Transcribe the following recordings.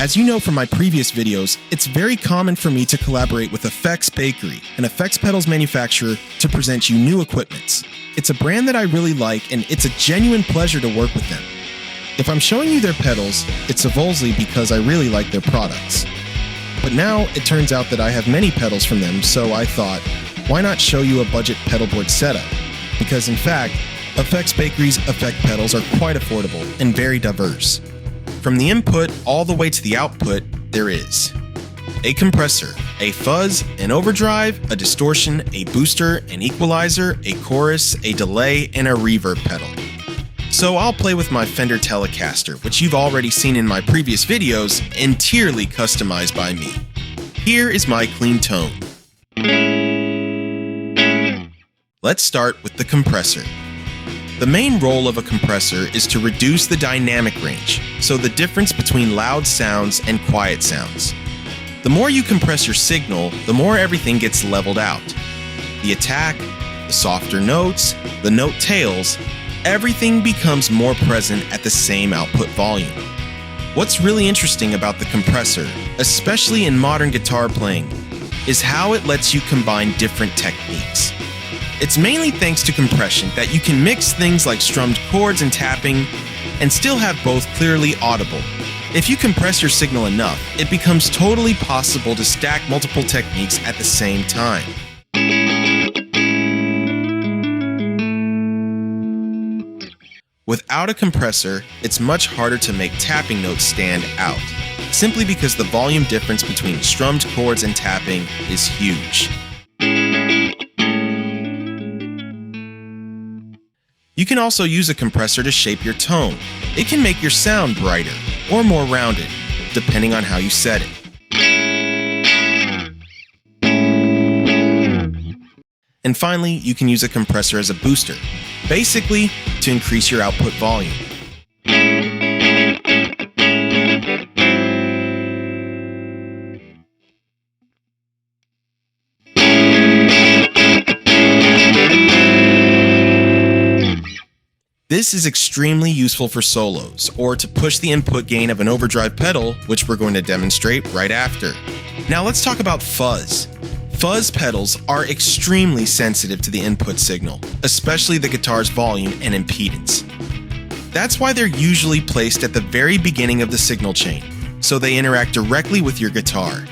As you know from my previous videos, it's very common for me to collaborate with Effects Bakery, an effects pedals manufacturer, to present you new equipments. It's a brand that I really like, and it's a genuine pleasure to work with them. If I'm showing you their pedals, it's supposedly because I really like their products. But now it turns out that I have many pedals from them, so I thought, why not show you a budget pedalboard setup? Because in fact, Effects Bakery's effect pedals are quite affordable and very diverse. From the input all the way to the output, there is a compressor, a fuzz, an overdrive, a distortion, a booster, an equalizer, a chorus, a delay, and a reverb pedal. So I'll play with my Fender Telecaster, which you've already seen in my previous videos, entirely customized by me. Here is my clean tone. Let's start with the compressor. The main role of a compressor is to reduce the dynamic range, so the difference between loud sounds and quiet sounds. The more you compress your signal, the more everything gets leveled out. The attack, the softer notes, the note tails, everything becomes more present at the same output volume. What's really interesting about the compressor, especially in modern guitar playing, is how it lets you combine different techniques. It's mainly thanks to compression that you can mix things like strummed chords and tapping and still have both clearly audible. If you compress your signal enough, it becomes totally possible to stack multiple techniques at the same time. Without a compressor, it's much harder to make tapping notes stand out, simply because the volume difference between strummed chords and tapping is huge. You can also use a compressor to shape your tone. It can make your sound brighter or more rounded, depending on how you set it. And finally, you can use a compressor as a booster, basically to increase your output volume. This is extremely useful for solos, or to push the input gain of an overdrive pedal, which we're going to demonstrate right after. Now let's talk about fuzz. Fuzz pedals are extremely sensitive to the input signal, especially the guitar's volume and impedance. That's why they're usually placed at the very beginning of the signal chain, so they interact directly with your guitar.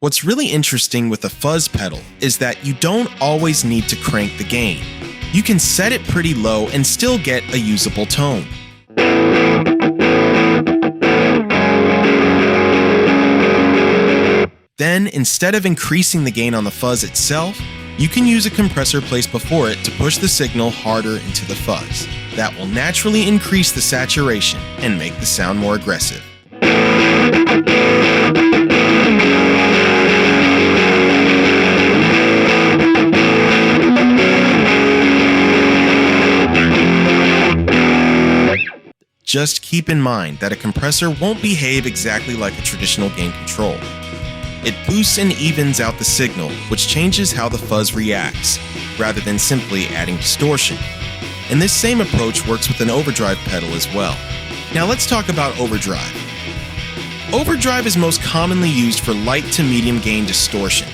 What's really interesting with a fuzz pedal is that you don't always need to crank the gain. You can set it pretty low and still get a usable tone. Then, instead of increasing the gain on the fuzz itself, you can use a compressor placed before it to push the signal harder into the fuzz. That will naturally increase the saturation and make the sound more aggressive. Just keep in mind that a compressor won't behave exactly like a traditional gain control. It boosts and evens out the signal, which changes how the fuzz reacts, rather than simply adding distortion. And this same approach works with an overdrive pedal as well. Now let's talk about overdrive. Overdrive is most commonly used for light to medium gain distortion.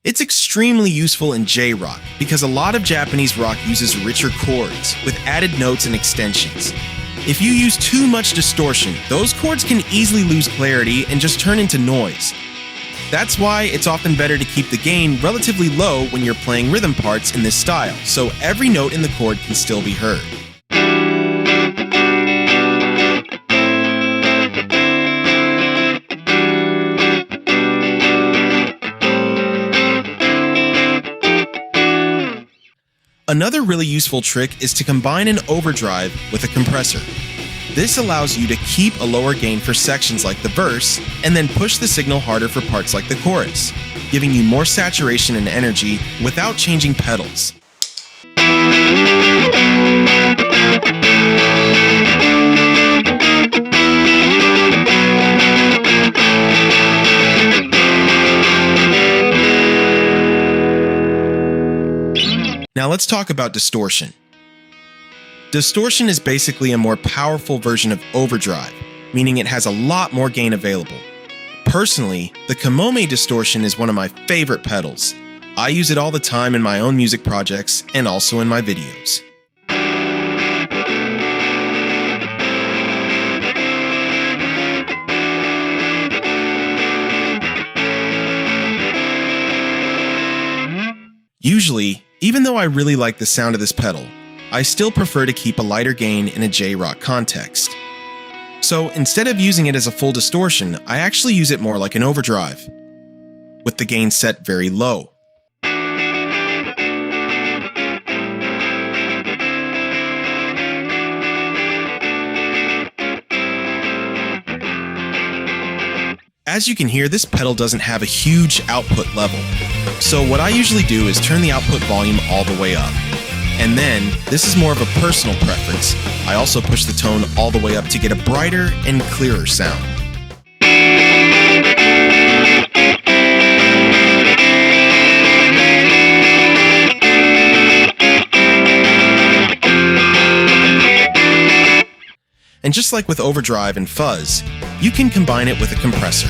It's extremely useful in J-rock because a lot of Japanese rock uses richer chords with added notes and extensions. If you use too much distortion, those chords can easily lose clarity and just turn into noise. That's why it's often better to keep the gain relatively low when you're playing rhythm parts in this style, so every note in the chord can still be heard. Another really useful trick is to combine an overdrive with a compressor. This allows you to keep a lower gain for sections like the verse, and then push the signal harder for parts like the chorus, giving you more saturation and energy without changing pedals. Now let's talk about distortion. Distortion is basically a more powerful version of overdrive, meaning it has a lot more gain available. Personally, the Kamome distortion is one of my favorite pedals. I use it all the time in my own music projects and also in my videos. Usually, even though I really like the sound of this pedal, I still prefer to keep a lighter gain in a J-Rock context. So instead of using it as a full distortion, I actually use it more like an overdrive, with the gain set very low. As you can hear, this pedal doesn't have a huge output level. So what I usually do is turn the output volume all the way up. And then, this is more of a personal preference, I also push the tone all the way up to get a brighter and clearer sound. And just like with overdrive and fuzz, you can combine it with a compressor.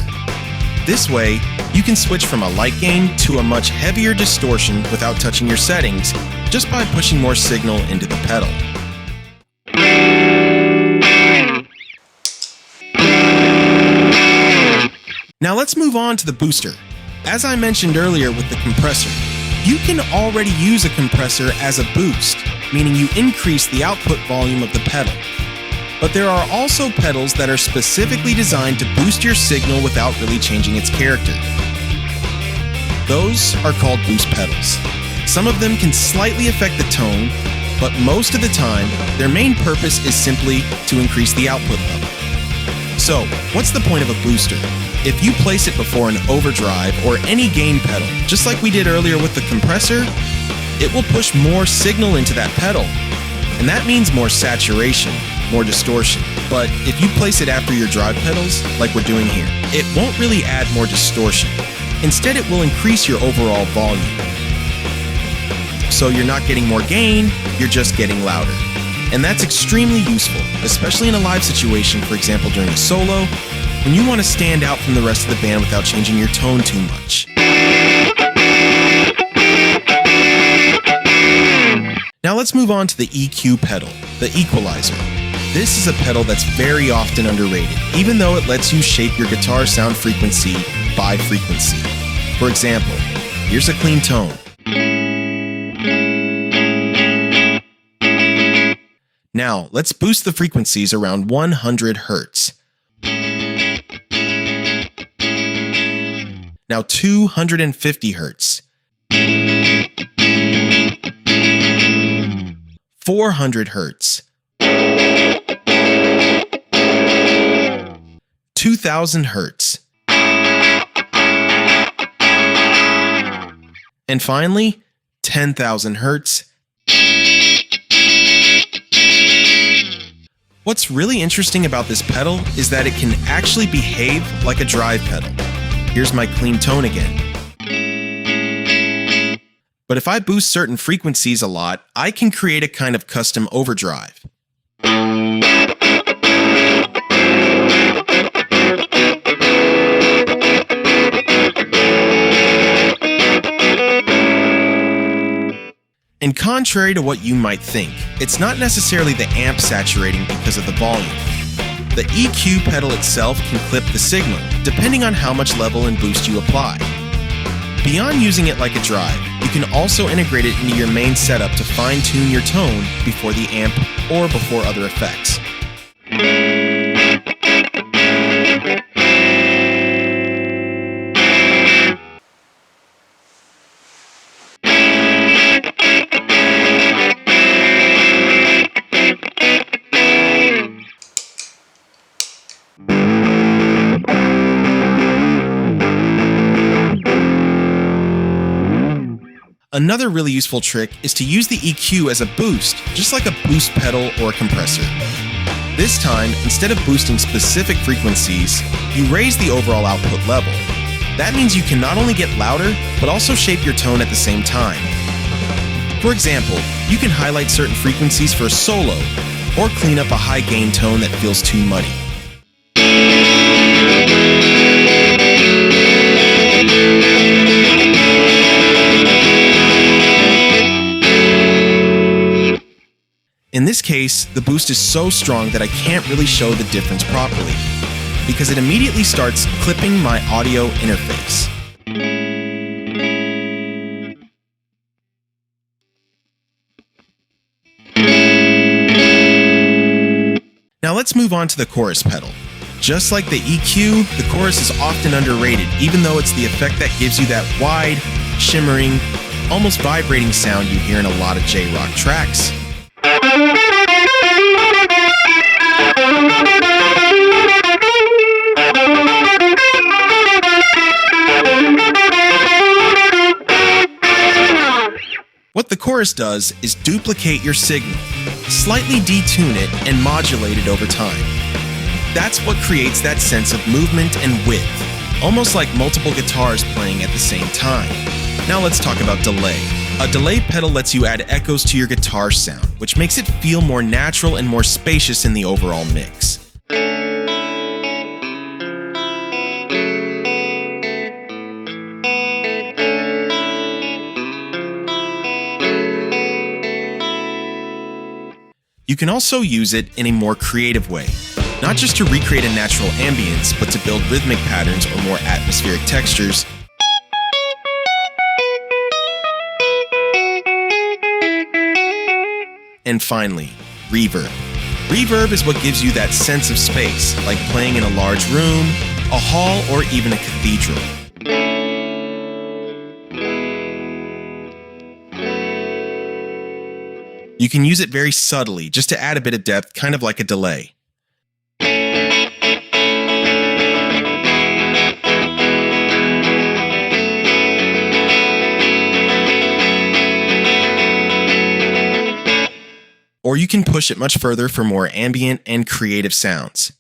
This way, you can switch from a light gain to a much heavier distortion without touching your settings, just by pushing more signal into the pedal. Now let's move on to the booster. As I mentioned earlier with the compressor, you can already use a compressor as a boost, meaning you increase the output volume of the pedal. But there are also pedals that are specifically designed to boost your signal without really changing its character. Those are called boost pedals. Some of them can slightly affect the tone, but most of the time, their main purpose is simply to increase the output level. So, what's the point of a booster? If you place it before an overdrive or any gain pedal, just like we did earlier with the compressor, it will push more signal into that pedal. And that means more saturation, more distortion. But if you place it after your drive pedals, like we're doing here, it won't really add more distortion. Instead, it will increase your overall volume. So you're not getting more gain, you're just getting louder. And that's extremely useful, especially in a live situation, for example during a solo, when you want to stand out from the rest of the band without changing your tone too much. Now let's move on to the EQ pedal, the equalizer. This is a pedal that's very often underrated, even though it lets you shape your guitar sound frequency by frequency. For example, here's a clean tone. Now, let's boost the frequencies around 100 Hz. Now 250 Hz. 400 Hz. 2000 Hz. And finally, 10,000 Hz. What's really interesting about this pedal is that it can actually behave like a drive pedal. Here's my clean tone again. But if I boost certain frequencies a lot, I can create a kind of custom overdrive. And contrary to what you might think, it's not necessarily the amp saturating because of the volume. The EQ pedal itself can clip the signal, depending on how much level and boost you apply. Beyond using it like a drive, you can also integrate it into your main setup to fine-tune your tone before the amp or before other effects. Another really useful trick is to use the EQ as a boost, just like a boost pedal or a compressor. This time, instead of boosting specific frequencies, you raise the overall output level. That means you can not only get louder, but also shape your tone at the same time. For example, you can highlight certain frequencies for a solo, or clean up a high gain tone that feels too muddy. In this case, the boost is so strong that I can't really show the difference properly, because it immediately starts clipping my audio interface. Now let's move on to the chorus pedal. Just like the EQ, the chorus is often underrated, even though it's the effect that gives you that wide, shimmering, almost vibrating sound you hear in a lot of J-rock tracks. What the chorus does is duplicate your signal, slightly detune it, and modulate it over time. That's what creates that sense of movement and width, almost like multiple guitars playing at the same time. Now let's talk about delay. A delay pedal lets you add echoes to your guitar sound, which makes it feel more natural and more spacious in the overall mix. You can also use it in a more creative way, not just to recreate a natural ambience, but to build rhythmic patterns or more atmospheric textures. And finally, reverb. Reverb is what gives you that sense of space, like playing in a large room, a hall, or even a cathedral. You can use it very subtly, just to add a bit of depth, kind of like a delay. Or you can push it much further for more ambient and creative sounds.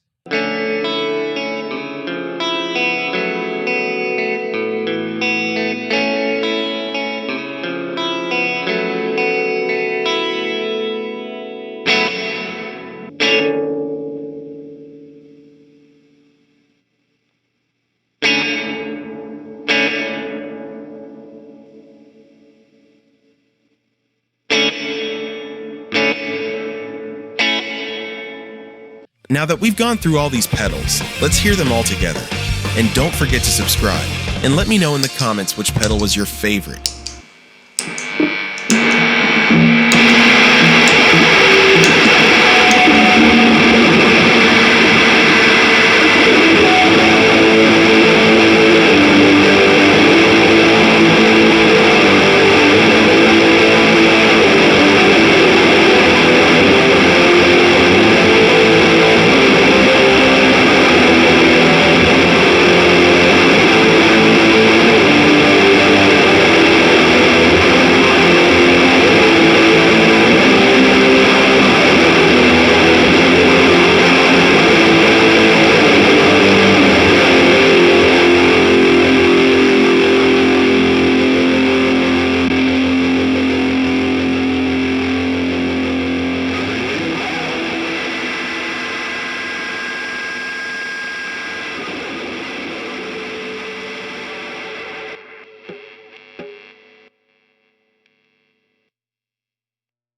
Now that we've gone through all these pedals, let's hear them all together. And don't forget to subscribe, and let me know in the comments which pedal was your favorite.